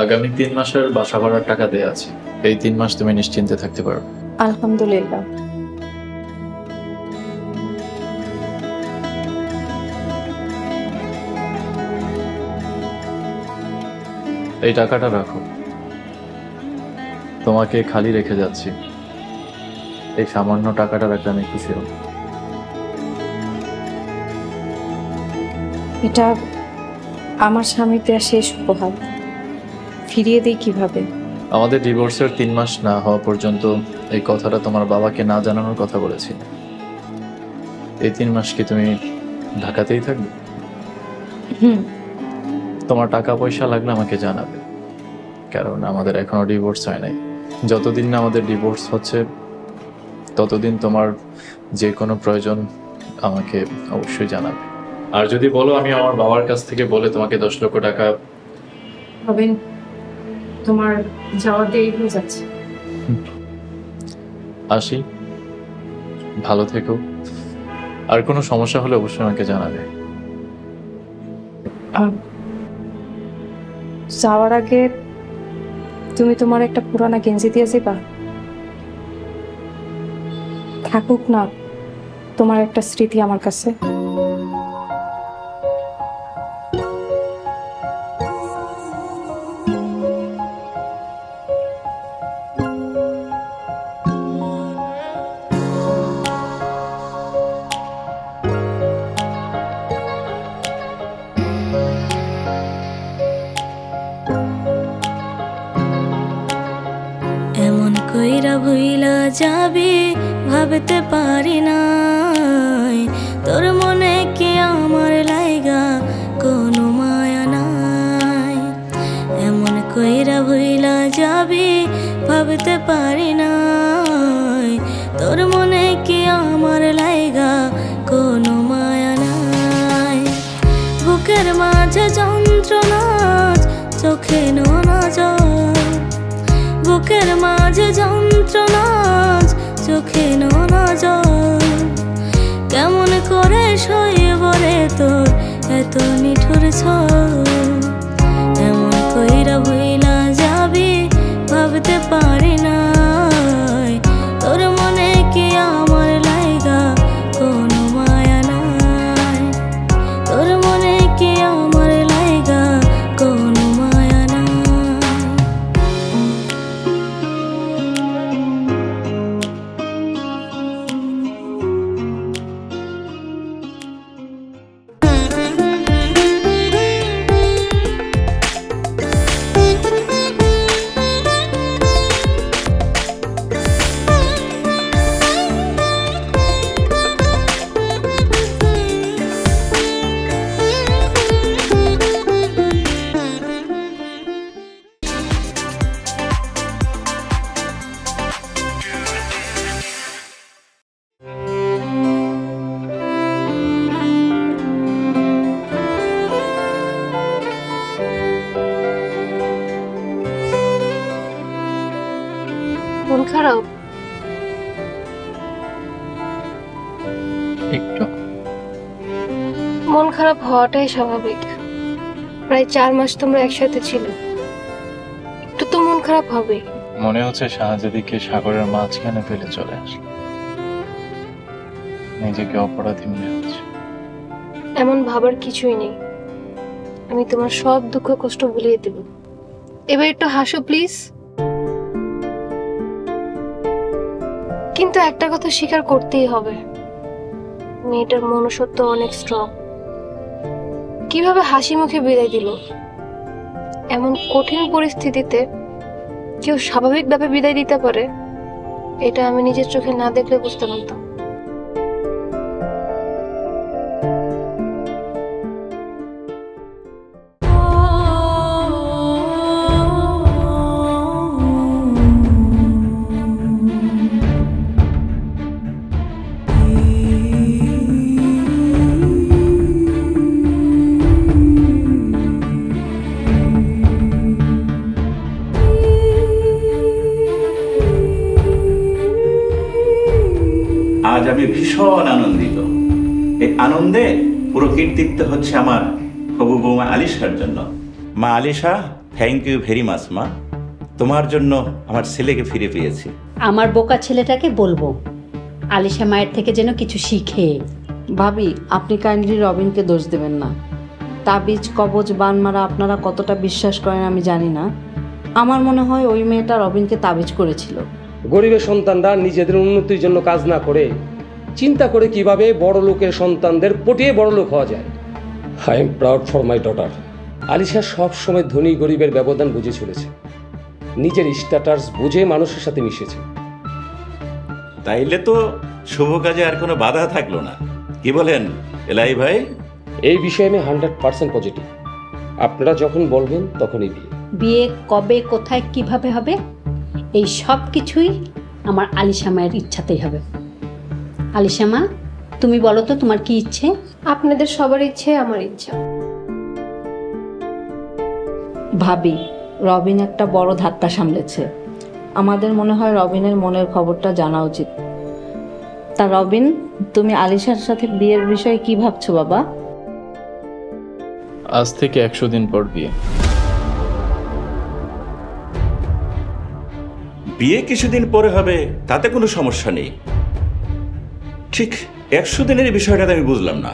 আগামী 3 মাসের বাসা ভাড়ার টাকা দেয়া আছে। এই 3 মাস তুমি নিশ্চিন্তে থাকতে পারো। আলহামদুলিল্লাহ। এই টাকাটা রাখো, তোমাকে খালি রেখে যাচ্ছি। এই সামান্য টাকাটা রাখলে আমি খুশি হব। এটা আমার স্বামীর দেয়া শেষ উপহার, ফিরিয়ে দিই কিভাবে? আমাদের ডিভোর্সের 3 মাস না হওয়া পর্যন্ত এই কথাটা তোমার বাবাকে না জানানোর কথা বলেছি। এই 3 মাস কি তুমি ঢাকাতেই থাকবে? তোমার টাকা পয়সা লাগলে আমাকে জানাবে, কারণ আমাদের এখনো ডিভোর্স হয় নাই। যতদিন না আমাদের ডিভোর্স হচ্ছে ততদিন তোমার যে কোনো প্রয়োজন আমাকে অবশ্যই জানাবে। আর যদি বলো আমি আমার বাবার কাছ থেকে বলে তোমাকে 10 লক্ষ টাকা। রবিন, তোমার যাওয়া দেরি হয়ে যাচ্ছে। আসি, ভালো থেকো। আর কোনো সমস্যা হলে অবশ্যই আমাকে জানাবে। যাওয়ার আগে তুমি তোমার একটা পুরানা গেঞ্জি দিয়ে যাবা, থাকুক না তোমার একটা স্মৃতি আমার কাছে। এমন কইরা ভুইলা যাবি ভাবতে পারি নাই, তোর মনে কি আমার লাইগা কোনো মায়া নাই। এমন কইরা ভুইলা যাবি ভাবতে পারি নাই, তোর মনে কি আমার লাইগা কোনো মায়া নাই। বুকের মাঝে যন্ত্রণা, চোখে নোনা জল, বুকের মাঝে যন্ত্রণা, চোখে নোনা জল। কেমন করে সইব রে তোর এত নিঠুর ছল। এমন কইরা ভুইলা যাবি ভাবতে পারি নাই, তোর মনে কি আমার লাইগা কোনো মায়া নাই। তোর মনে কি আমার লাইগা কোনো মায়া নাই। মন খারাপ? একটু মন খারাপ হওয়াটাই স্বাভাবিক। প্রায় 4 মাস তোমরা একসাথে ছিল, একটু তো মন খারাপ হবে। মনে হচ্ছে শাহজাদিকে সাগরের মাঝখানে ফেলে চলে আসলো, নিজেকে অপরাধী মনে হচ্ছে। এমন ভাবার কিছুই নেই, আমি তোমার সব দুঃখ কষ্ট ভুলিয়ে দেব। এবার একটু হাসো প্লিজ। কিন্তু একটা কথা স্বীকার করতেই হবে, মেয়েটার মনুষ্যত্ব অনেক স্ট্রং। কিভাবে হাসি মুখে বিদায় দিল। এমন কঠিন পরিস্থিতিতে কেউ স্বাভাবিকভাবে বিদায় দিতে পারে, এটা আমি নিজের চোখে না দেখলে বুঝতে পারতাম। আমি ভীষণ আনন্দিত। এই আনন্দে পুরো কীর্তিত্ব হচ্ছে আমার হবু বৌমা আলিশার জন্য। মা Alisha, thank you very much মা। তোমার জন্য আমার ছেলেকে ফিরে পেয়েছি। আমার বোকা ছেলেটাকে বলবো আলিশা মায়ের থেকে যেন কিছু শিখে। ভাবি, আপনি কাইন্ডলি রবিনকে দোষ দেবেন না। তাবিজ, কবজ, বান মারা আপনারা কতটা বিশ্বাস করেন আমি জানি না। আমার মনে হয় ওই মেয়েটা রবিনকে তাবিজ করেছিল। গরিবের সন্তানরা নিজেদের উন্নতির জন্য কাজ না করে চিন্তা করে কিভাবে বড় লোকের সন্তানদের পটিয়ে বড় লোক হওয়া যায়। I am proud for my daughter. Alisha সব সময় ধনী গরিবের ব্যবধান বুঝে চলেছে, নিজের স্ট্যাটাস বুঝে মানুষের সাথে মিশেছে। তাইলে তো শুভ কাজে আর কোনো বাধা থাকলো না, কি বলেন এলাই ভাই? এই বিষয়ে আমি 100% পজিটিভ। আপনারা যখন বলবেন তখনই বিয়ে। বিয়ে কবে, কোথায়, কিভাবে হবে, এই সব কিছুই আমার আলিশা মায়ের ইচ্ছাতেই হবে। আলিশা মা, তুমি বলো তো তোমার কি ইচ্ছে? আপনাদের সবার ইচ্ছে আমার ইচ্ছা। ভাবি, রবিন একটা বড় ধাক্কা সামলেছে। আমাদের মনে হয় রবিনের মনের খবরটা জানা উচিত। তা রবিন, তুমি আলিশার সাথে বিয়ের বিষয়ে কি ভাবছো বাবা? আজ থেকে 100 দিন পর বিয়ে। বিয়ে কিছুদিন পরে হবে, তাতে কোনো সমস্যা নেই। ঠিক 100 দিনের বিষয়টাতে আমি বুঝলাম না।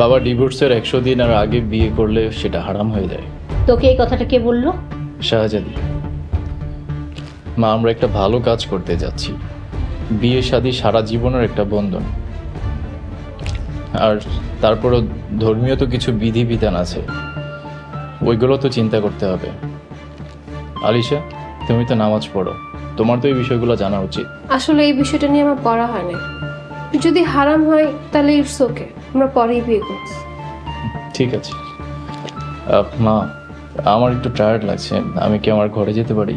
বাবা, ডিভোর্সের 100 দিন আর আগে বিয়ে করলে সেটা হারাম হয়ে যায়। তোকে এই কথাটা কে বললো? শাহজাদি। মা, আমরা একটা ভালো কাজ করতে যাচ্ছি। বিয়ে শাদী সারা জীবনের একটা বন্ধন। আর তারপরও ধর্মীয় তো কিছু বিধিবিধান আছে, ওইগুলো তো চিন্তা করতে হবে। আলিশা, তুমি তো নামাজ পড়ো, তোমার তো এই বিষয়গুলো জানা উচিত। আসলে এই বিষয়টা নিয়ে আমার পড়া হয় না। যদি হারাম হয় তাহলে ইটস ওকে, আমরা পরেই বিয়ে করব। ঠিক আছে। মা, আমার একটু টায়ার্ড লাগছে, আমি কি আমার ঘরে যেতে পারি?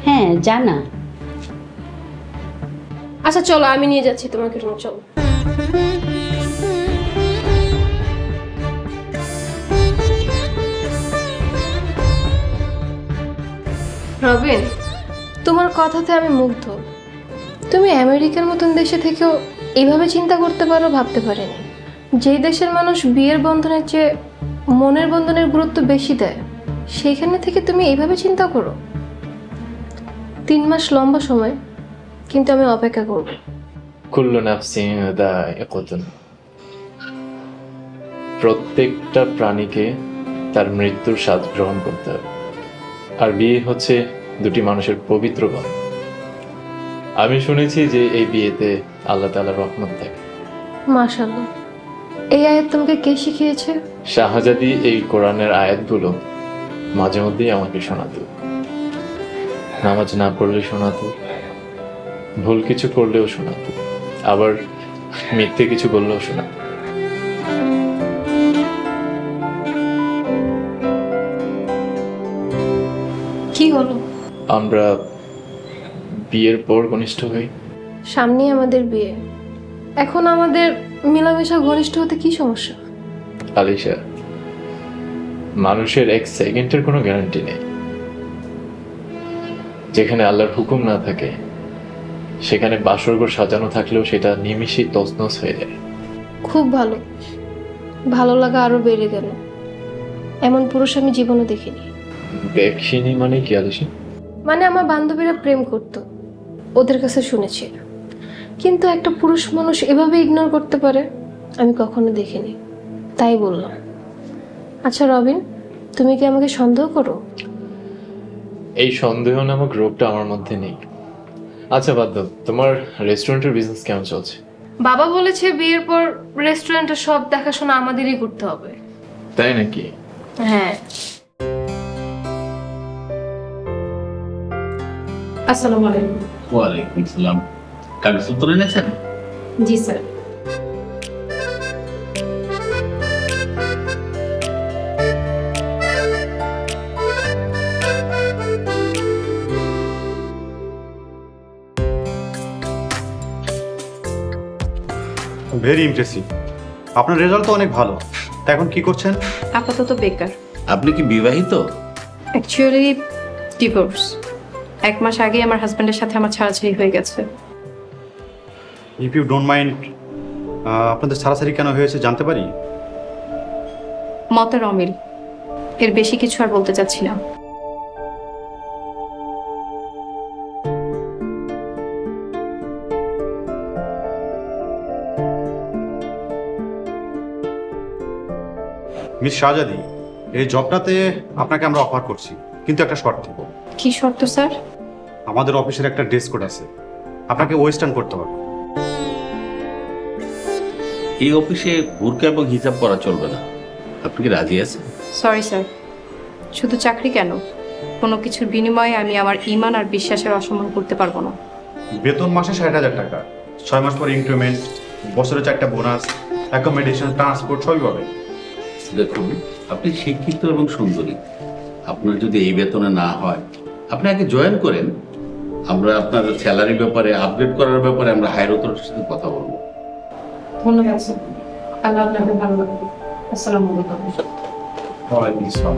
হ্যাঁ, জানা। আচ্ছা চলো, আমি নিয়ে যাচ্ছি তোমাকে রুমে, চলো। রবিন, তোমার কথাতে আমি মুগ্ধ। তুমি আমেরিকার মতন দেশে থেকেও এইভাবে চিন্তা করতে পারো, ভাবতে পারিনি। যেই দেশের মানুষ বিয়ের বন্ধনের চেয়ে মনের বন্ধনের গুরুত্ব বেশি দেয়, সেইখানে থেকে তুমি এইভাবে চিন্তা করো। 3 মাস লম্বা সময়, কিন্তু আমি অপেক্ষা করব। কুল্লু নাফসিন যায়িকাতুন। প্রত্যেকটা প্রাণীকে তার মৃত্যুর স্বাদ গ্রহণ করতে হবে। আর বিয়ে হচ্ছে দুটি মানুষের পবিত্র বন্ধন। আমি শুনেছি যে এই বিয়েতে আল্লাহ তাআলার রহমত থাকে। মাশাআল্লাহ। এই আয়াত তোমাকে কে শিখিয়েছে? শাহজাদি এই কোরআনের আয়াতগুলো মাঝে মধ্যেই আমাকে শোনাতো। নামাজ না পড়লে শোনাতো, ভুল কিছু করলেও শোনাতো, আবার মিথ্যে কিছু বললেও শোনাতো। কি হলো? আমরা বিয়ের পর ঘনিষ্ঠ হই। সামনেই আমাদের বিয়ে, এখন আমাদের মেলামেশা ঘনিষ্ঠ হতে কি সমস্যা? আলিশা, মানুষের 1 সেকেন্ডের কোনো গ্যারান্টি নেই। যেখানে আল্লাহর হুকুম না থাকে সেখানে বাসরঘর সাজানো থাকলেও সেটা নিমিষেই তছনছ হয়ে যায়। খুব ভালো, ভালো লাগা আরো বেড়ে গেল। এমন পুরুষ আমি জীবনে দেখিনি। দেখিনি মানে কি আলিশা? মানে আমার বান্ধবীরা প্রেম করত, ওদের কাছে শুনেছি। কিন্তু একটা পুরুষ মানুষ এভাবে ইগনোর করতে পারে আমি কখনো দেখিনি, তাই বললাম। আচ্ছা রবিন, তুমি কি আমাকে সন্দেহ করো? এই সন্দেহ নামক রোগটা আমার মধ্যে নেই। আচ্ছা বাদ দাও, তোমার রেস্টুরেন্টের বিজনেস কেমন চলছে? বাবা বলেছে বিয়ের পর রেস্টুরেন্টের সব দেখাশোনা আমাদেরই করতে হবে। তাই নাকি? হ্যাঁ। আসসালামু আলাইকুম। ওয়ালাইকুম আসসালাম। কাগজপত্র এনেছেন? জি স্যার। Very impressive. আপনার রেজাল্ট তো অনেক ভালো। তা এখন কি করছেন? আপাতত বেকার। আপনি কি বিবাহিত? Actually divorce. 1 মাস আগে আমার হাজব্যান্ডের সাথে আমার ছাড়াছাড়ি হয়ে গেছে। ইফ ইউ ডোন্ট মাইন্ড, আপনাদের ছাড়াছাড়ি কেন হয়েছে জানতে পারি? মতের অমিল, এর বেশি কিছু আর বলতে চাচ্ছি না। মিস শাহজাদি, এই জবটাতে আপনাকে আমরা অফার করছি, কিন্তু একটা শর্তে। কি শর্ত স্যার? আমাদের অফিসের একটা ড্রেস কোড আছে, আপনাকে ওয়েস্টার্ন করতে হবে। এই অফিসে বোরকা এবং হিজাব করা চলবে না। আপনি কি রাজি আছেন? সরি স্যার, শুধু চাকরি কেন, কোনো কিছুর বিনিময়ে আমি আমার ঈমান আর বিশ্বাসের অসম্মান করতে পারবো না। বেতন মাসে 60,000 টাকা, 6 মাস পর ইনক্রিমেন্ট, বছরে 4টা বোনাস, অ্যাকোমোডেশন, ট্রান্সপোর্ট সবই পাবে। দেখুন, আপনি শিক্ষিত এবং সুন্দরী, আপনার যদি এই বেতনে না হয় আপনি আগে জয়েন করেন। আমরা আপনার স্যালারি ব্যাপারে, আপডেট করার ব্যাপারে আমরা হায়ার অথরিটির সাথে কথা বলবো। ধন্যবাদ স্যার, আল্লাহ আপনাকে ভালো রাখবে। আসসালামু আলাইকুম। ওয়ালাইকুম আসসালাম।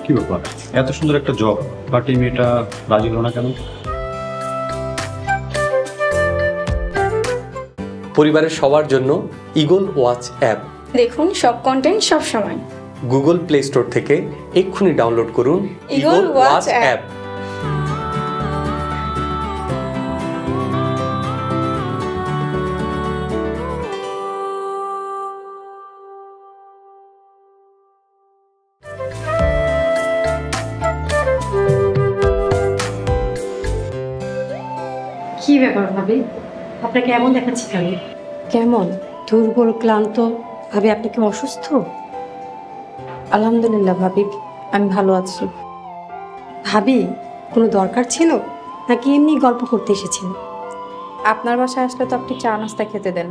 কি ব্যাপার, এত সুন্দর একটা জব, বাট এই মেয়েটা রাজি হলো না কেন? পরিবারের সবার জন্য ইগল ওয়াচ অ্যাপ দেখুন সব কন্টেন্ট সব সময়। গুগল প্লে স্টোর থেকে এক্ষুনি ডাউনলোড করুন ইগল ওয়াচ অ্যাপ। কি ব্যাপার ভাবি, আপনাকে এমন দেখাচ্ছি কেন? কেমন? দুর্বল, ক্লান্ত ভাবি, আপনি কি অসুস্থ? আলহামদুলিল্লাহ ভাবি, আমি ভালো আছি। ভাবি, কোনো দরকার ছিল নাকি এমনি গল্প করতে এসেছেন? আপনার বাসায় আসলে তো আপনি চা নাস্তা খেতে দেন,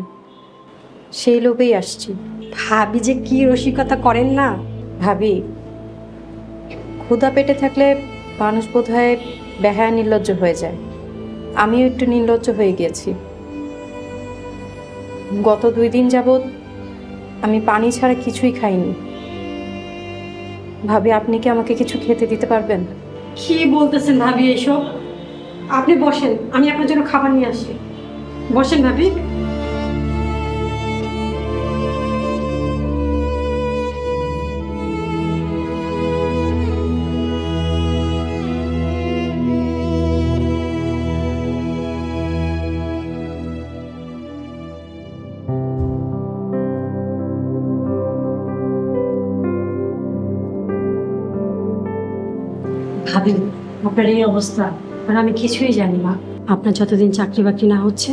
সেই লোভেই আসছি। ভাবি যে কি রসিকতা করেন না। ভাবি, ক্ষুধা পেটে থাকলে মানুষ বোধহয় বেহায়া নির্লজ্জ হয়ে যায়। আমিও একটু নির্লজ্জ হয়ে গিয়েছি। গত 2 দিন যাবৎ আমি পানি ছাড়া কিছুই খাইনি। ভাবি, আপনি কি আমাকে কিছু খেতে দিতে পারবেন? কি বলতেছেন ভাবি এসব? আপনি বসেন, আমি আপনার জন্য খাবার নিয়ে আসি। বসেন ভাবি। ভাবি, আপনার এই অবস্থা আর আমি কিছুই জানি না। আপনার যতদিন চাকরি বাকরি না হচ্ছে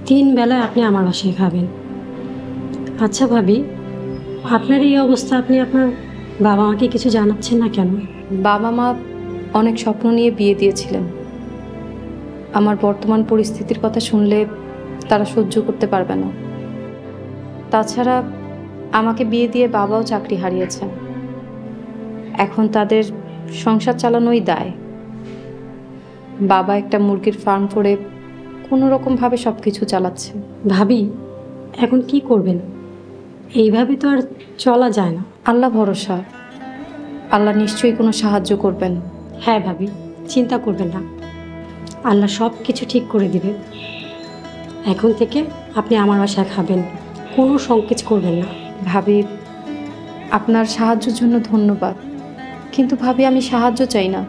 3 বেলায় আপনি আমার বাসায় খাবেন। আচ্ছা ভাবি, আপনার এই অবস্থা, আপনি আপনার বাবা মাকে কিছু জানাচ্ছেন না কেন? বাবা মা অনেক স্বপ্ন নিয়ে বিয়ে দিয়েছিলেন। আমার বর্তমান পরিস্থিতির কথা শুনলে তারা সহ্য করতে পারবে না। তাছাড়া আমাকে বিয়ে দিয়ে বাবাও চাকরি হারিয়েছেন। এখন তাদের সংসার চালানোই দায়। বাবা একটা মুরগির ফার্ম করে কোনো রকমভাবে সব কিছু চালাচ্ছে। ভাবি, এখন কি করবেন? এইভাবে তো আর চলা যায় না। আল্লাহ ভরসা, আল্লাহ নিশ্চয়ই কোনো সাহায্য করবেন। হ্যাঁ ভাবি, চিন্তা করবেন না, আল্লাহ সব কিছু ঠিক করে দিবে। এখন থেকে আপনি আমার বাসায় খাবেন, কোনো সংকোচ করবেন না। ভাবি, আপনার সাহায্যের জন্য ধন্যবাদ, কিন্তু ভাবি আমি সাহায্য চাই না,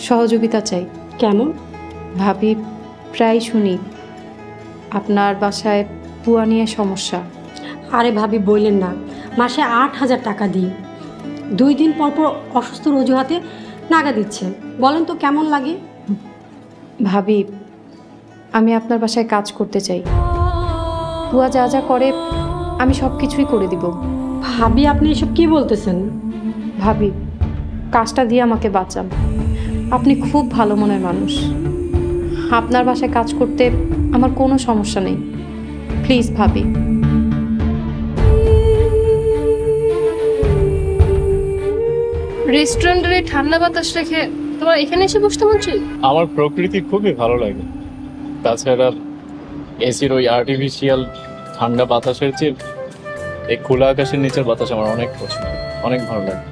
সহযোগিতা চাই। কেমন? ভাবি, প্রায় শুনি আপনার বাসায় পুয়া নিয়ে সমস্যা। আরে ভাবি বললেন না, মাসে 8,000 টাকা দিই, 2 দিন পর পর অসুস্থ অজুহাতে নাগা দিচ্ছে। বলেন তো কেমন লাগে? ভাবি, আমি আপনার বাসায় কাজ করতে চাই। পুয়া যা যা করে আমি সব কিছুই করে দিব। ভাবি, আপনি এসব কি বলতেছেন? ভাবি, কাজটা দিয়ে আমাকে বাঁচান। আপনি খুব ভালো মনের মানুষ। আপনার বাসায় কাজ করতে আমার কোনো সমস্যা নেই, প্লিজ ভাবি। রেস্টুরেন্টের এই ঠান্ডা বাতাস রেখে তোমার এখানে এসে বসতে মন চাই? আমার প্রকৃতি খুবই ভালো লাগে। তাছাড়া এসির ওই আর্টিফিশিয়াল ঠান্ডা বাতাসের চেয়ে এই খোলা আকাশের নিচের বাতাস আমার অনেক পছন্দ, অনেক ভালো লাগে।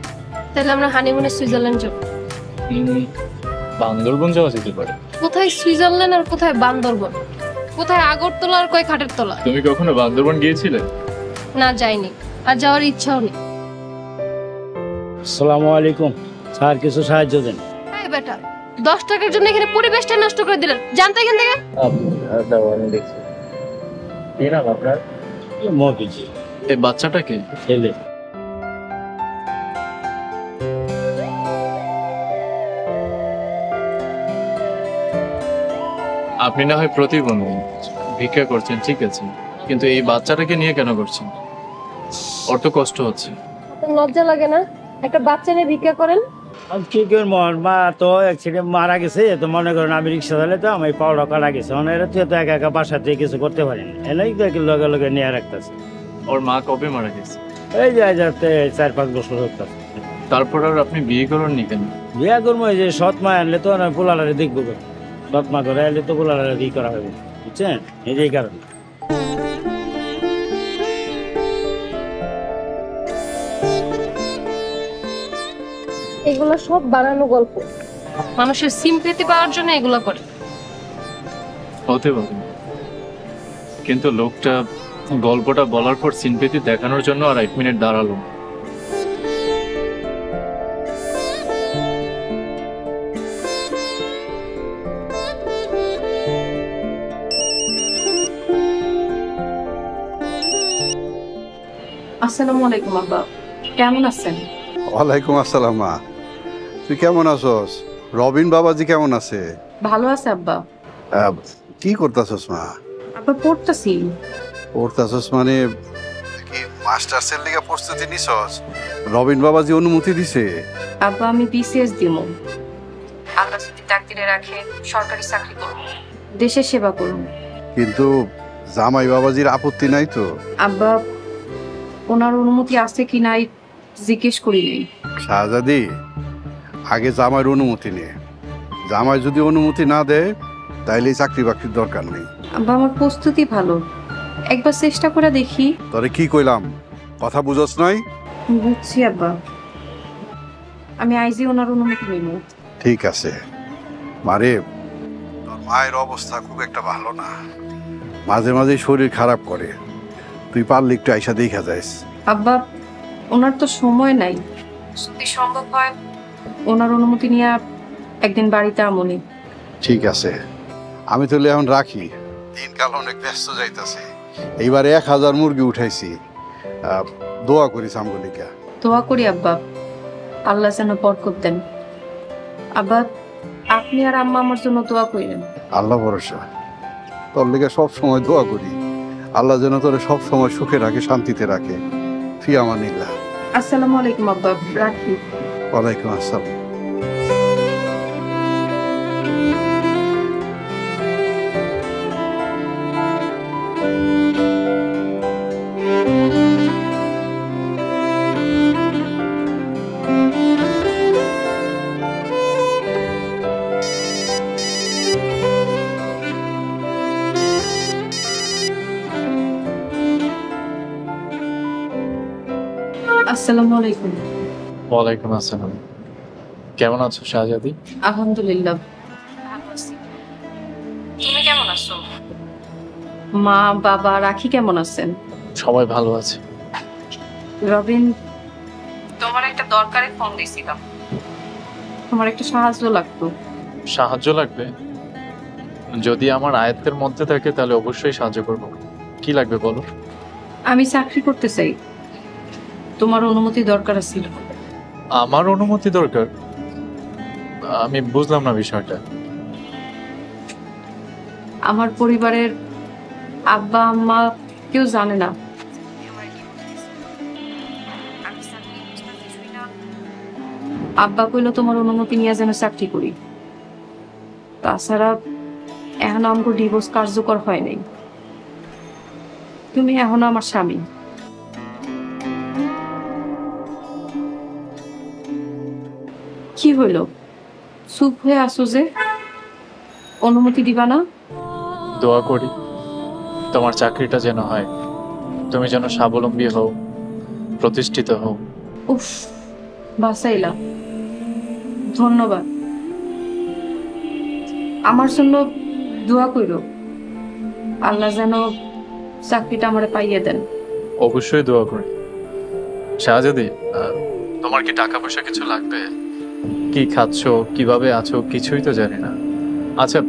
তাহলে আমরা হানিমুনে সুইজারল্যান্ড যাব। বান্দরবন যাওয়া যেতে পারে। কোথায় সুইজারল্যান্ড আর কোথায় বান্দরবন, কোথায় আগরতলা আর কয় খাটের তলা। তুমি কখনো বান্দরবন গিয়েছিলে? না, যাইনি, আর যাওয়ার ইচ্ছাও নেই। আসসালামু আলাইকুম স্যার, কিছু সাহায্য দেন। এই বেটা, 10 টাকার জন্য এখানে পরিবেশটা নষ্ট করে দিলেন, জানতে এখান থেকে। আপনার মফিজি। এই বাচ্চাটাকে ছেলে। আপনি না হয় প্রতিবন্ধী, ভিক্ষা করছেন ঠিক আছে, কিন্তু এই বাচ্চাটাকে নিয়ে কেন করছেন? ওর তো কষ্ট হচ্ছে। লজ্জা লাগে না একটা বাচ্চা নিয়ে ভিক্ষা করেন? কি করবো, মা তো অ্যাক্সিডেন্ট মারা গেছে, তো মনে করেন আমি রিক্সা চালে তো আমি পাওয়া কাটা গেছে, ওনারা তো একা একা বাসাতে কিছু করতে পারিনি, এলাই তো লগে লগে নিয়ে রাখতেছে। ওর মা কবে মারা গেছে? এই যে যাতে 4-5 বছর হতে। তারপর আর আপনি বিয়ে করেননি কেন? বিয়ে করবো, এই যে সৎ মা আনলে তো পোলারে দেখবো, সৎ মা করে আনলে তো পোলারে বিয়ে করা হবে, বুঝছেন? এই কারণে। এগুলো সব বানানো গল্প, মানুষের সিম্পেথি পাওয়ার জন্য এগুলো করে। হতে পারে, কিন্তু লোকটা গল্পটা বলার পর সিম্পেথি দেখানোর জন্য আর 1 মিনিট দাঁড়ালো। আসসালামু আলাইকুম আব্বা, কেমন আছেন? ওয়ালাইকুম আসসালাম মা, তুই কেমন আছস? রবিন বাবাজি কেমন আছে? ভালো আছে আব্বা। কি করতেছস মা? আব্বা পড়তাছি। পড়তেছস মানে কি মাস্টার্সের লিগে প্রস্তুতি নিছস? রবিন বাবাজি অনুমতি দিছে? আব্বা আমি বিসিএস দিমু, আল্লাহ যদি তাকদিরে রাখে সরকারি চাকরি করব, দেশের সেবা করব। কিন্তু জামাই বাবাজির আপত্তি নাই তো? আব্বা ওনার অনুমতি আছে কি নাই জিজ্ঞেস করি নাই। শাহজাদি, আগে জামাইয়ের অনুমতি নে, জামাই যদি অনুমতি না দেয় তাইলে চাকরি বাকরির দরকার নেই। আব্বা আমার প্রস্তুতি ভালো, একবার চেষ্টা করে দেখি। তোরে কি কইলাম, কথা বুঝস নাই? বুঝছি আব্বা, আমি আইজি ওনার অনুমতি নিব। ঠিক আছে মারে, তোর মায়ের অবস্থা খুব একটা ভালো না, মাঝে মাঝে শরীর খারাপ করে, তুই পারলে একটু আইসা দেখা যাইস। আব্বা ওনার তো সময় নাই, যদি সম্ভব হয় ওনার অনুমতি নিয়ে একদিন বাড়িতে আমনি। ঠিক আছে, আমি তাহলে এখন রাখি, দিনকাল অনেক ব্যস্ত যাইতেছে। এইবারে 1000 মুরগি উঠাইছি, দোয়া করিস আমগলিকা। দোয়া করি আব্বা, আল্লাহ যেন বরকত দেন। আব্বা আপনি আর আম্মা আমার জন্য দোয়া করেন। আল্লাহ ভরসা, তোর লেগে সব সময় দোয়া করি, আল্লাহ যেন তোরে সব সময় সুখে রাখে, শান্তিতে রাখে। ফি আমানিল্লাহ। আসসালামু আলাইকুম আব্বা, রাখি। ওয়ালাইকুম আসসালাম। আসসালামু আলাইকুম। ওয়ালাইকুম আসসালাম। কেমন আছো শাহজাদি? আলহামদুলিল্লাহ ভালো আছি। তুমি কেমন আছো? মা বাবা রাখি কেমন আছেন? সবাই ভালো আছে। রবিন, তোমার একটা দরকারে ফোন দিয়েছিলাম, তোমার একটা সাহায্য লাগতো। সাহায্য লাগবে? যদি আমার আয়ত্তের মধ্যে থাকে তাহলে অবশ্যই সাহায্য করব। কি লাগবে বলো। আমি চাকরি করতে চাই, তোমার অনুমতি দরকার ছিল। আমার অনুমতি দরকার? আমি বুঝলাম না বিষয়টা। আমার পরিবারের আব্বা আম্মা কেউ জানে না। আব্বা কইল তোমার অনুমতি নিয়ে যেন চাকরি করি। তাছাড়া এখন আমাকে ডিভোর্স কার্যকর হয় নাই, তুমি এখন আমার স্বামী। কি হইল, চুপ হয়ে আসো যে? অনুমতি দিবা না? দোয়া করি তোমার চাকরিটা যেন হয়, তুমি যেন স্বাবলম্বী হও, প্রতিষ্ঠিত হও। উফ, বাসাইলা, ধন্যবাদ। আমার জন্য দোয়া কইরো, আল্লাহ যেন চাকরিটা আমারে পাইয়ে দেন। অবশ্যই দোয়া করি। শাহজাদি, তোমার কি টাকা পয়সা কিছু লাগবে? কি খাচ্ছো, কিভাবে আছো কিছুই তো জানি না। আচ্ছা,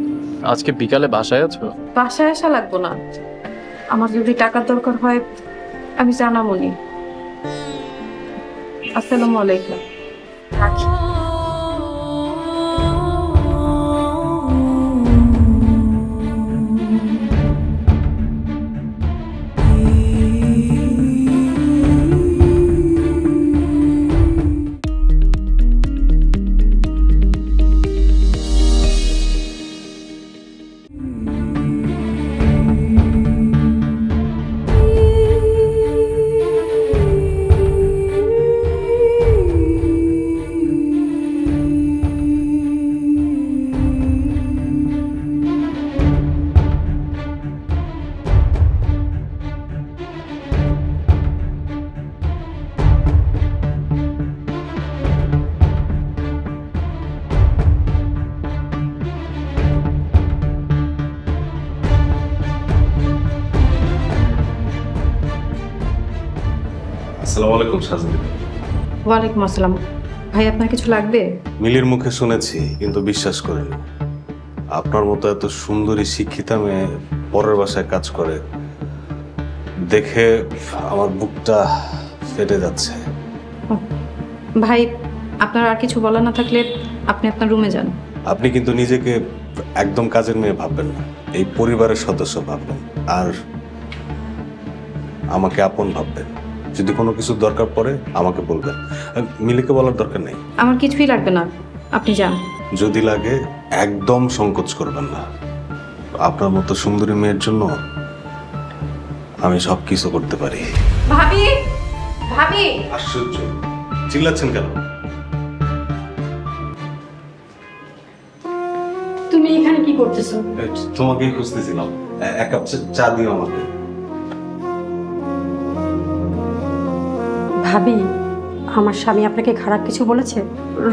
আজকে বিকালে বাসায় আছো? বাসায় আসা লাগবো না, আমার যদি টাকার দরকার হয় আমি জানামনি। আসসালামু আলাইকুম। রাখি। আসসালামু আলাইকুম শাহজাদি। ওয়ালাইকুম আসসালাম। ভাই আপনার কিছু লাগবে? মিলির মুখে শুনেছি কিন্তু বিশ্বাস করিনি। আপনার মতো এত সুন্দরী শিক্ষিতা মেয়ে পরের বাসায় কাজ করে দেখে আমার বুকটা ফেটে যাচ্ছে। ভাই আপনার আর কিছু বলার না থাকলে আপনি আপনার রুমে যান। আপনি কিন্তু নিজেকে একদম কাজের মেয়ে ভাববেন না, এই পরিবারের সদস্য ভাববেন আর আমাকে আপন ভাববেন। যদি কোনো কিছু দরকার পড়ে আমাকে বলবেন, মিলিকে বলার দরকার নেই। আমার কিছুই লাগবে না, আপনি যান। যদি লাগে একদম সংকোচ করবেন না। আপনার মতো সুন্দরী মেয়ের জন্য আমি সব কিছু করতে পারি। ভাবি, ভাবি। আশ্চর্য, চিল্লাচ্ছেন কেন? তুমি এখানে কি করতেছো? তোমাকেই খুঁজতেছিলাম, এক কাপ চা দিও আমাকে। ভাবি, আমার স্বামী আপনাকে খারাপ কিছু বলেছে?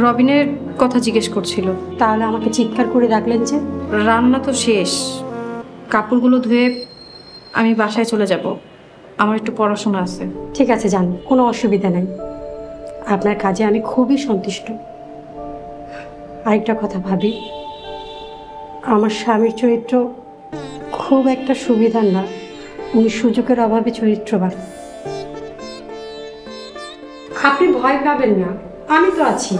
রবিনের কথা জিজ্ঞেস করছিল। তাহলে আমাকে চিৎকার করে ডাকলেন যে? রান্না তো শেষ, কাপড়গুলো ধুয়ে আমি বাসায় চলে যাব, আমার একটু পড়াশোনা আছে। ঠিক আছে, যান, কোনো অসুবিধা নেই। আপনার কাজে আমি খুবই সন্তুষ্ট। আরেকটা কথা ভাবি, আমার স্বামীর চরিত্র খুব একটা সুবিধার না, উনি সুযোগের অভাবে চরিত্রবান। আপনি ভয় পাবেন না, আমি তো আছি।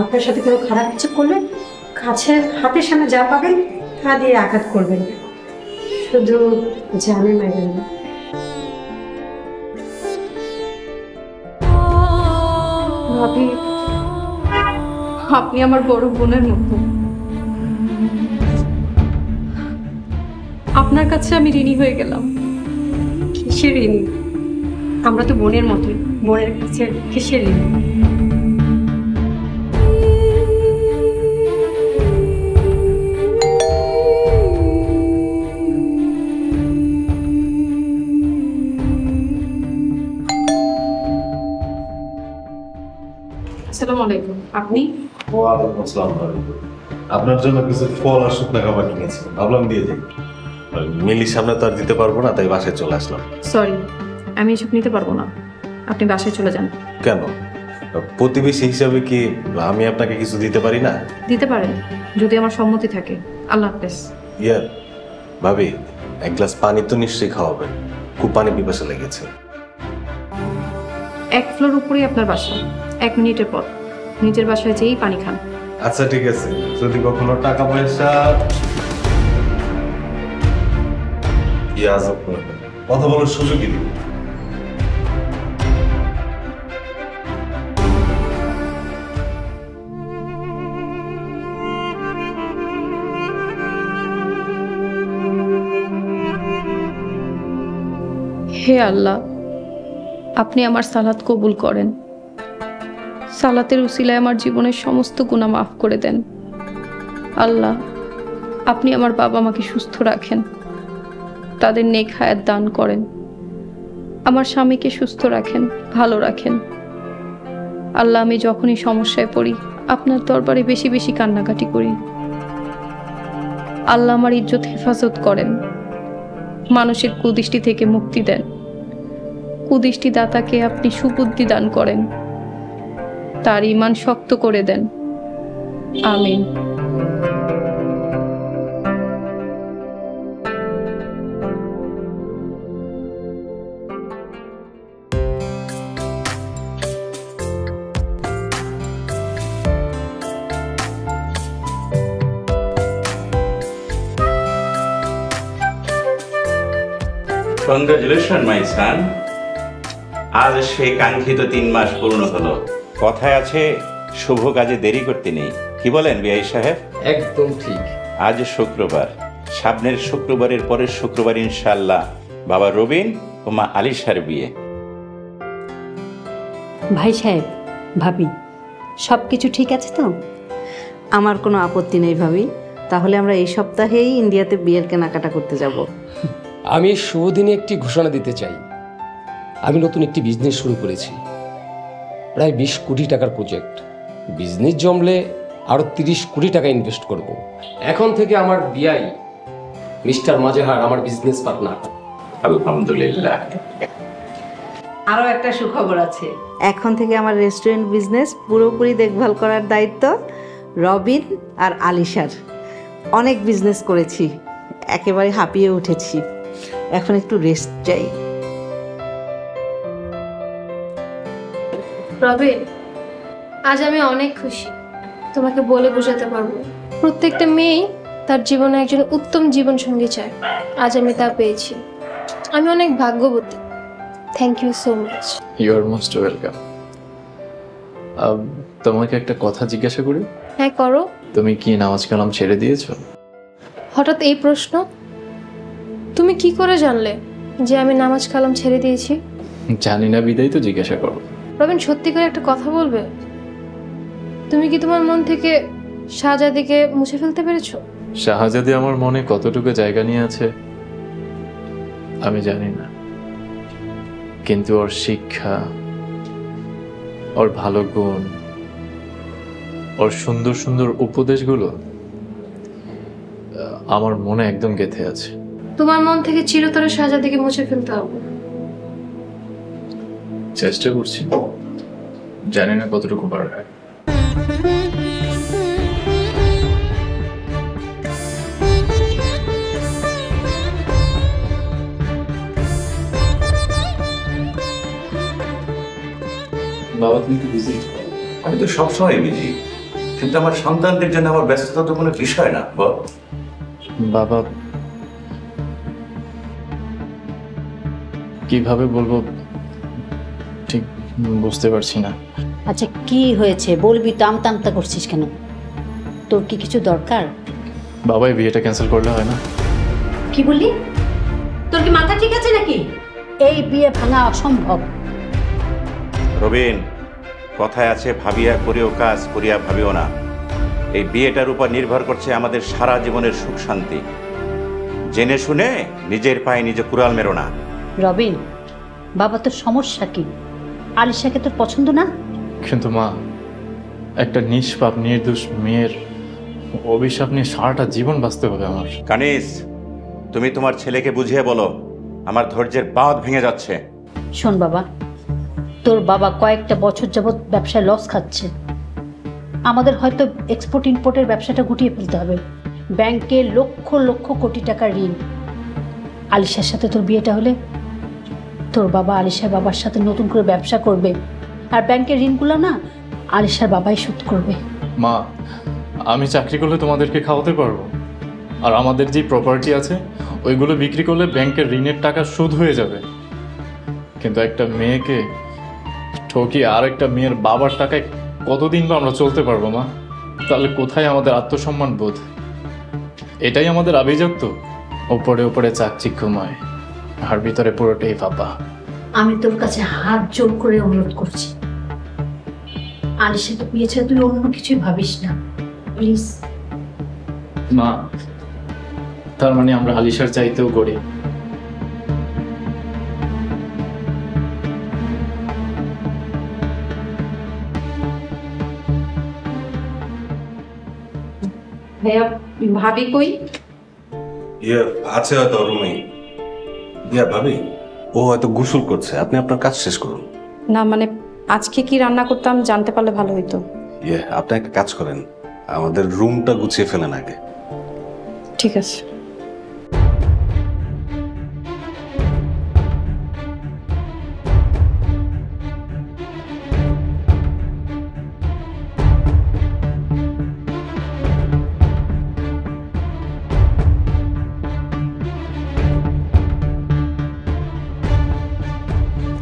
আপনার সাথে কোনো খারাপ কিছু করলে কাছের হাতের সামনে যা পাবেন তা দিয়ে আঘাত করবেন, শুধু জানে মাইবেন না। ভাবি, আপনি আমার বড় বোনের মতো। আপনার কাছে আমি ঋণী হয়ে গেলাম। কিসের ঋণী? আমরা তো বোনের মতোই, বোনের কাছে কিসের ঋণী? আসসালামু আলাইকুম। আপনি? ওয়ালাইকুম আসসালাম। আপনার জন্য কিছু ফল আর শুকনো খাবার কিনেছি, ভাবলাম দিয়ে যাই। মিলির সামনে তো আর দিতে পারবো না, তাই বাসায় চলে আসলাম। সরি, আমি এসব নিতে পারবো না, আপনি বাসায় চলে যান। কেন? প্রতিবেশী হিসাবে কি আমি আপনাকে কিছু দিতে পারি না? দিতে পারেন যদি আমার সম্মতি থাকে। আল্লাহ হাফেজ। ইয়ার ভাবি, এক গ্লাস পানি তো নিশ্চয়ই খাওয়াবেন, খুব পানি পিপাসা লেগেছে। 1 ফ্লোর উপরেই আপনার বাসা, 1 মিনিটের পর নিজের বাসায় যেই পানি খান। আচ্ছা ঠিক আছে, যদি কখনো টাকা পয়সা কথা বলার সুযোগই দিন। হে আল্লাহ, আপনি আমার সালাত কবুল করেন। সালাতের উসিলায় আমার জীবনের সমস্ত গুনাহ মাফ করে দেন। আল্লাহ, আপনি আমার বাবা মাকে সুস্থ রাখেন, তাদের নেক হায়াত দান করেন। আমার স্বামীকে সুস্থ রাখেন, ভালো রাখেন। আল্লাহ, আমি যখনই সমস্যায় পড়ি আপনার দরবারে বেশি বেশি কান্নাকাটি করি। আল্লাহ আমার ইজ্জত হেফাজত করেন, মানুষের কুদৃষ্টি থেকে মুক্তি দেন, কুদৃষ্টি দাতাকে আপনি সুবুদ্ধি দান করেন, তার ঈমান শক্ত করে দেন। আমিন। কংগ্রাচুলেশন মাই সান, আজ সেই কাঙ্ক্ষিত 3 মাস পূর্ণ হলো। কথায় আছে শুভ কাজে দেরি করতে নেই, কি বলেন বিআই সাহেব? একদম ঠিক। আজ শুক্রবার, সামনের শুক্রবারের পরের শুক্রবার ইনশাআল্লাহ বাবা রবিন ও মা আলিশার বিয়ে। ভাই সাহেব, ভাবি, সব কিছু ঠিক আছে তো? আমার কোনো আপত্তি নেই ভাবি। তাহলে আমরা এই সপ্তাহেই ইন্ডিয়াতে বিয়ের কেনাকাটা করতে যাব। আমি এই শুভ দিনে একটি ঘোষণা দিতে চাই। আমি নতুন একটি বিজনেস শুরু করেছি, প্রায় 20 কোটি টাকার প্রজেক্ট। বিজনেস জমলে আরো 30 কোটি টাকা ইনভেস্ট করব। এখন থেকে আমার বিআই মিস্টার মাজেহার আমার বিজনেস পার্টনার। আলহামদুলিল্লাহ। আরও একটা সুখবর আছে, এখন থেকে আমার রেস্টুরেন্ট বিজনেস পুরোপুরি দেখভাল করার দায়িত্ব রবিন আর আলিশার। অনেক বিজনেস করেছি, একেবারে হাঁপিয়ে উঠেছি, এখন একটু রেস্ট চাই। রবিন, আজ আমি অনেক খুশি, তোমাকে বলে বোঝাতে পারবো না। প্রত্যেকটা মেয়েই তার জীবনে একজন উত্তম জীবন সঙ্গী চায়, আজ আমি তা পেয়েছি। আমি অনেক ভাগ্যবতী। Thank you so much. You are most welcome. তোমাকে একটা কথা জিজ্ঞাসা করি? হ্যাঁ, করো। তুমি কি নামাজ কালাম ছেড়ে দিয়েছো? হঠাৎ এই প্রশ্ন? তুমি কি করে জানলে যে আমি নামাজ কালাম ছেড়ে দিয়েছি? জানি না, বিদায় তো জিজ্ঞাসা করো। রবিন, সত্যি করে একটা কথা বলবে? তুমি কি তোমার মন থেকে শাহজাদিকে মুছে ফেলতে পেরেছো? শাহজাদি আমার মনে কতটুকু জায়গা নিয়ে আছে আমি জানি না, কিন্তু ওর শিক্ষা, ওর ভালো গুণ, ওর সুন্দর সুন্দর উপদেশগুলো আমার মনে একদম গেঁথে আছে। তোমার মন থেকে চিরতরে শাহজাদিকে মুছে ফেলতে হবে। চেষ্টা করছি, জানি না কতটুকু পারবে। বাবা, তুমি কি বিজি? আমি তো সবসময় বিজি, কিন্তু আমার সন্তানদের জন্য আমার ব্যস্ততা তো কোনো বিষয় না। বাবা, কিভাবে বলবো ঠিক বুঝতে পারছি না। আচ্ছা, কি হয়েছে বলবি তো? আমতা করছিস কেন? তোর কি কিছু দরকার? বাবা, এই বিয়েটা ক্যান্সেল করলে হয় না? কি বললি? তোর কি মাথা ঠিক আছে নাকি? এই বিয়ে ভাঙা অসম্ভব। রবিন, কথায় আছে ভাবিয়া করিও কাজ, করিয়া ভাবিও না। এই বিয়েটার উপর নির্ভর করছে আমাদের সারা জীবনের সুখ শান্তি। জেনে শুনে নিজের পায়ে নিজে কুড়াল মেরো না। রবিন, বাবা, তোর সমস্যা কি? আলিশাকে তোর পছন্দ না? কিন্তু মা, একটা নিষ্পাপ নির্দোষ মেয়ের অভিশাপ নিয়ে সারাটা জীবন বাঁচতে হবে আমার। কানিস, তুমি তোমার ছেলেকে বুঝিয়ে বলো, আমার ধৈর্যের বাঁধ ভেঙে যাচ্ছে। শোন বাবা, তোর বাবা কয়েকটা বছর যাবৎ ব্যবসায় লস খাচ্ছে। আমাদের হয়তো এক্সপোর্ট ইম্পোর্টের ব্যবসাটা গুটিয়ে ফেলতে হবে। ব্যাংকে লক্ষ লক্ষ কোটি টাকার ঋণ। আলিশার সাথে তোর বিয়েটা হলে তোর বাবা আলিশার বাবার সাথে নতুন করে ব্যবসা করবে, আর ব্যাংকের ঋণগুলো না আলিশার বাবাই শোধ করবে। মা, আমি চাকরি করলে তোমাদেরকে খাওয়াতে পারবো, আর আমাদের যে প্রপার্টি আছে ওইগুলো বিক্রি করলে ব্যাংকের ঋণের টাকা শোধ হয়ে যাবে। কিন্তু একটা মেয়েকে ঠকিয়ে আর একটা মেয়ের বাবার টাকায় কতদিন বা আমরা চলতে পারবো মা? তাহলে কোথায় আমাদের আত্মসম্মান বোধ? এটাই আমাদের আভিজাত্য। ওপরে ওপরে চাকচিক্যময়, আর ভিতরে পুরোটাই ফাঁপা। আমি তোর কাছে হাত জোর করে অনুরোধ করছি, আলিশাকে বিয়ে ছেড়ে তুই অন্য কিছুই ভাবিস না, প্লিজ। মা, তার মানে আমরা আলিশার চাইতেও করি? ভাইয়া, ভাবি কই? ইয়ে আছে হয়তো রুমে। ইয়া ভাবি, ও হয়তো গোসল করছে, আপনি আপনার কাজ শেষ করুন। না মানে আজকে কি রান্না করতাম জানতে পারলে ভালো হতো। ইয়ে আপনি একটা কাজ করেন, আমাদের রুমটা গুছিয়ে ফেলেন আগে। ঠিক আছে।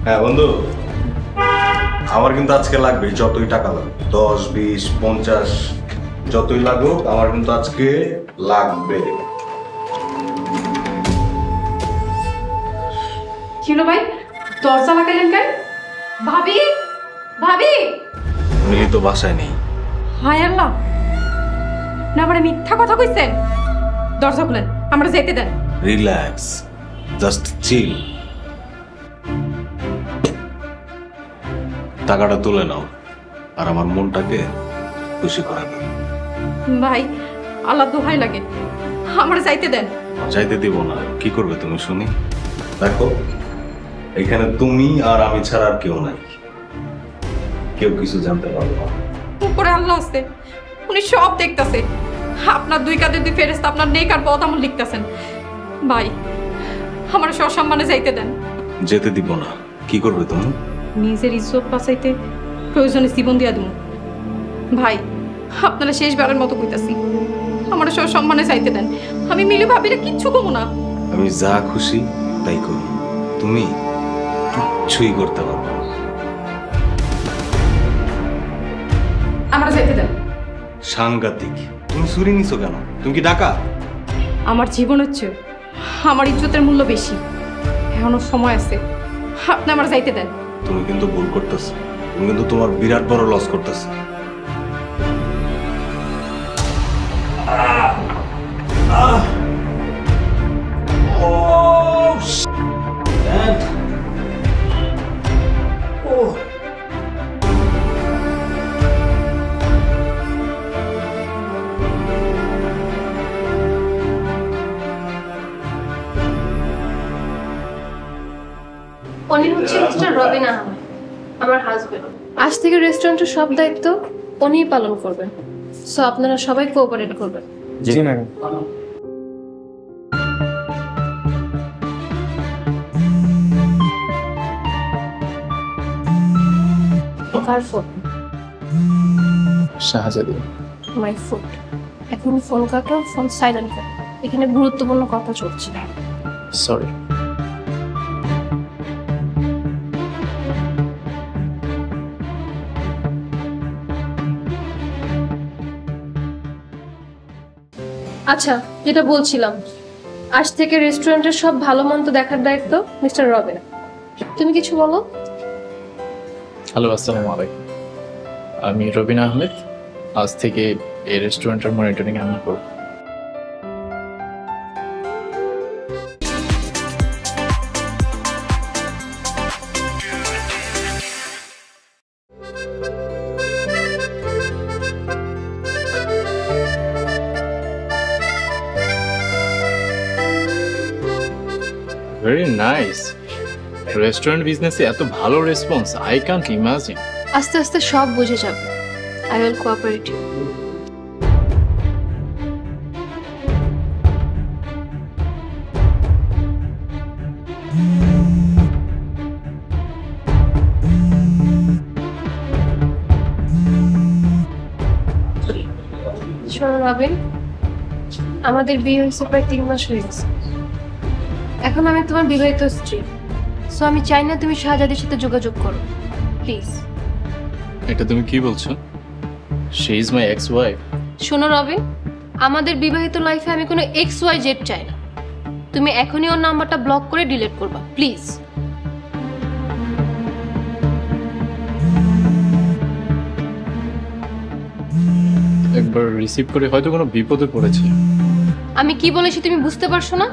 হ্যাঁ বন্ধু, আমার কিন্তু আজকে লাগবে যতই টাকা লাগবে, 10, 20, 50 যতই লাগুক, আমার কিন্তু আজকে লাগবে। কিলো ভাই দরজা লাগালেন কেন? ভাবি ভাবি মিলি তো বাসায় নেই। হায় আল্লাহ, না মানে মিথ্যা কথা কইছেন। দরজা খুলেন, আমরা যেতে দেন। Relax, just chill. টাকাটা তুলে নাও আর আমার মনটাকে খুশি করে দাও। ভাই আল্লাহ দোহাই লাগে, আমরা যাইতে দেন। যাইতে দিব না, কি করবে তুমি শুনি? দেখো এখানে তুমি আর আমি ছাড়া আর কেউ নাই, কেউ কিছু জানতে পারবে না। উপরে আল্লাহ আছে, উনি সব দেখতাছে। আপনার দুই কাঁধে দুই ফেরেশতা আপনার নেক আর বদ আমল লিখতেছেন। ভাই আমার সসম্মানে যাইতে দেন। যেতে দিব না। কি করবে তুমি? নিজের ইজ্জত বাঁচাইতে প্রয়োজনে জীবন দিয়া দেব। ভাই আপনারা শেষবারের মতো কইতাছি, আমার সসম্মানে যাইতে দেন। আমি মিলি ভাবিরে কিচ্ছু কমু না। আমি যা খুশি তাই করব, তুমি কিচ্ছুই করতে পারবে না। আমরা যাইতে দেন। সাংঘাতিক, তুমি চুরি নিছো কেন? তুমি কি ডাকা? আমার জীবন হচ্ছে, আমার ইজ্জতের মূল্য বেশি। এখনো সময় আছে, আপনি আমার যাইতে দেন। তুমি কিন্তু ভুল করতেছ, তুমি কিন্তু তোমার বিরাট বড় লস করতেছ। উনি হচ্ছে মিস্টার রবিন আহমেদ, আমার হাজবেন্ড। আজ থেকে রেস্টুরেন্টের সব দায়িত্ব উনিই পালন করবেন। সো আপনারা সবাই কোঅপারেট করবেন। জি ম্যাডাম। কার ফোন? শাহজাদি। My food. এখন ফোন কাটো, ফোন সাইলেন্ট করো, এখানে গুরুত্বপূর্ণ কথা চলছে। সরি। আচ্ছা, যেটা বলছিলাম, আজ থেকে রেস্টুরেন্টের সব ভালো মন্দ দেখার দায়িত্ব মিস্টার রবিন। তুমি কিছু বলো। হ্যালো, আসসালামু আলাইকুম। আমি রবিন আহমেদ, আজ থেকে এই রেস্টুরেন্টের মনিটরিং আমি করব। Very nice. রেস্টুরেন্ট বিজনেসে এত ভালো রেসপন্স, আই ক্যান্ট ইমাজিন। আস্তে আস্তে সব বুঝে যাবে। I will cooperate you. শোনো রবিন, আমাদের বিয়ে হয়েছে প্রায় 3 মাস হয়ে গেছে। এখন আমি তোমার বিবাহিত স্ত্রী, সো আমি চাই না তুমি শাহজাদির সাথে যোগাযোগ করো, প্লিজ। এটা তুমি কি বলছো? She is my ex wife. শোনো রবিন, আমাদের বিবাহিত লাইফে আমি কোনো XYZ চাই না। তুমি এখনই ওর নাম্বারটা ব্লক করে ডিলিট করবা, প্লিজ। একবার রিসিভ করে হয়তো কোনো বিপদে পড়েছে। আমি কি বলেছি তুমি বুঝতে পারছো না?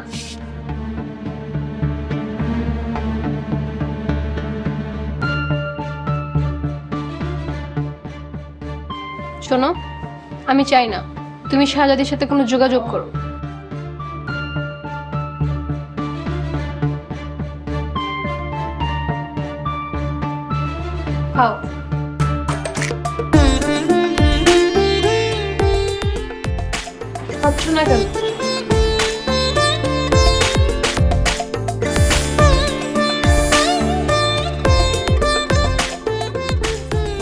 শোনো, আমি চাই না তুমি শাহজাদির সাথে কোনো যোগাযোগ করো। খাও। খাচ্ছ না কেন?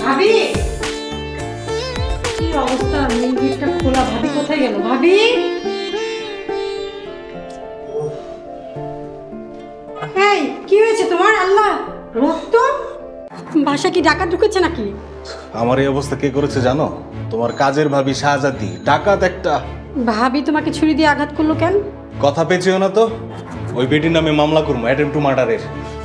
ভাবি কি অবস্থা, মেন গেটটা খোলা, ভাবি কোথায় গেল? ভাবি এই কি হয়েছে তোমার? আল্লাহ, রক্ত! বাসা কি ডাকাত ঢুকেছে নাকি? আমার এই অবস্থা কে করেছে জানো? তোমার কাজের ভাবি শাহজাদি, ডাকাত একটা। ভাবি তোমাকে ছুরি দিয়ে আঘাত করলো কেন? কথা পেয়েছিও না তো? ওই বেটির নামে মামলা করবো, অ্যাটেম্প টু মার্ডারের।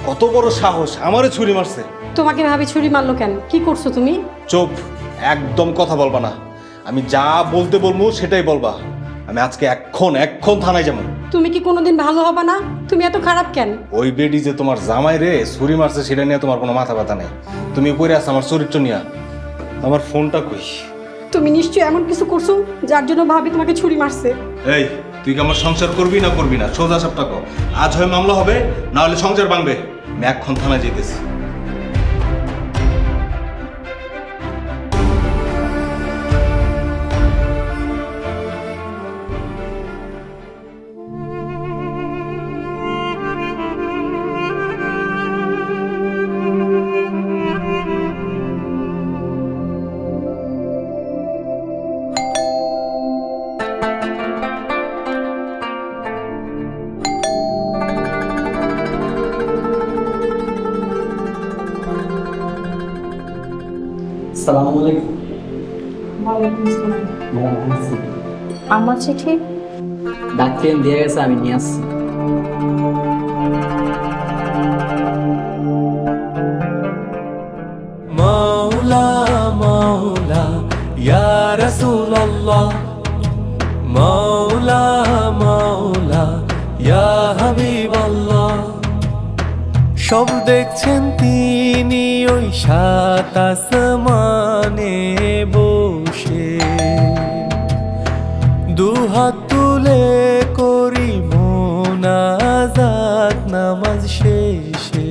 কত বড় সাহস, আমারে ছুরি মারছে। তোমাকে ভাবি ছুরি মারলো কেন? কি করছো তুমি? চুপ, একদম কথা বলবা না। আমি যা বলতে বলবো সেটাই বলবা। আমি আজকে এক্ষণ থানায় যাবো। তুমি কি কোনোদিন ভালো হবে না? তুমি এত খারাপ কেন? ওই বেটি যে তোমার জামাই রে ছুরি মারছে সেটা নিয়ে তোমার কোনো মাথা ব্যথা নেই। তুমি পড়ে আছো আমার চরিত্র নিয়ে। আমার ফোনটা কই? তুমি নিশ্চয়ই এমন কিছু করছো যার জন্য ভাবি তোমাকে ছুরি মারছে। এই, তুই কি আমার সংসার করবি না করবি না? সোজা সাপটা কর। আজ হয় মামলা হবে, না হলে সংসার ভাঙবে। আমি এখন থানায় যেতেছি। আসসালামু আলাইকুম। আমার চিঠি ডাক্তার দিয়ে গেছে, আমি নিয়ে আসছি। মাওলা মাওলা ইয়া রাসূলুল্লাহ, মাওলা মাওলা ইয়া হাবিবাল্লাহ। সব দেখছেন তিনি ওই সাত আসমানে বসে, দুহাত তুলে করি মোনাজাত নামাজ শেষে।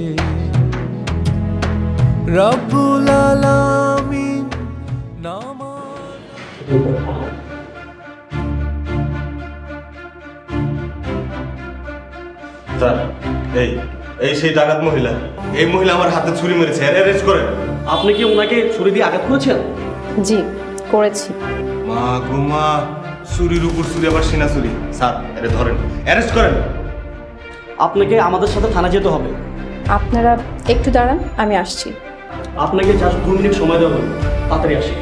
রব্বুল আলামিন স্যার, এই সেই ডাকাত মহিলা। এই মহিলা আমার হাতে ছুরি মেরেছে, অ্যারেস্ট করেন। আপনি কি ওনাকে ছুরি দিয়ে আঘাত করেছেন? জি করেছি। মা গো মা, ছুরির উপর ছুরি, আবার সিনা ছুরি। স্যার, এরে ধরেন, অ্যারেস্ট করেন। আপনাকে আমাদের সাথে থানা যেতে হবে। আপনারা একটু দাঁড়ান, আমি আসছি। আপনাকে জাস্ট 2 মিনিট সময় দেওয়া হবে, তাড়াতাড়ি আসি।